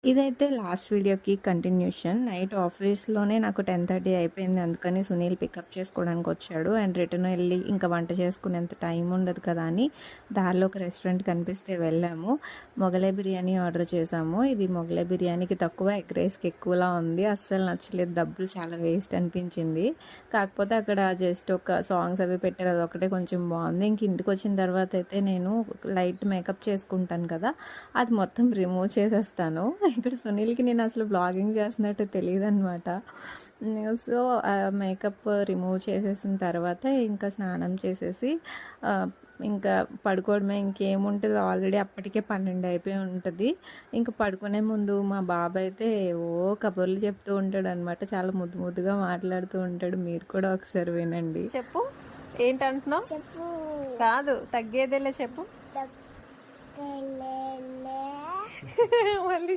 ఇదైతే లాస్ట్ వీడియోకి continuation. Night ఆఫీస్‌లోనే నాకు 10:30 అయిపోయింది. అందుకని సునీల్ పికప్ చేసుకోవడానికి వచ్చాడు. అండ్ రిటర్న్ వెళ్ళి ఇంకా వంట చేసుకునేంత టైం ఉండదు కదా అని దారిలో ఒక రెస్టారెంట్ కనిపిస్తే వెళ్ళాము. మొగలై బిర్యానీ ఆర్డర్ చేసాము. ఇది మొగలై బిర్యానీకి తక్కువ, ఎగ్ రైస్‌కి ఎక్కువలా ఉంది. అస్సలు నచ్చలేదు. డబ్బులు చాలా వేస్ట్ అనిపించింది. కాకపోతే అక్కడ జస్ట్ ఒక సాంగ్స్ అవి పెట్టారు. అదొకటే కొంచెం బాగుంది. ఇంక ఇంటికి వచ్చిన తర్వాత అయితే నేను లైట్ మేకప్ చేసుకుంటాను కదా, అది మొత్తం రిమూవ్ చేసేస్తాను. ఇక్కడ సునీల్‌కి నేను అసలు బ్లాగింగ్ చేస్తున్నట్టు తెలీదనమాట. సో, మేకప్ రిమూవ్ చేసేసిన తర్వాత ఇంకా స్నానం చేసేసి ఇంకా పడుకోవడమే. ఇంకేముంటది, ఆల్రెడీ అప్పటికే 12 అయిపోయి ఉంటది. ఇంక పడుకునే ముందు మా బాబు అయితే కబుర్లు చెప్తూ ఉంటాడనమాట. చాలా ముద్దు ముద్దుగా మాట్లాడుతూ ఉంటాడు. మీరు కూడా ఒకసారి వినండి. చెప్పు, ఏంటంటున్నావు? చెప్పు. కాదు, తగ్గేదేలే చెప్పు. తగ్గలేలే. మళ్ళీ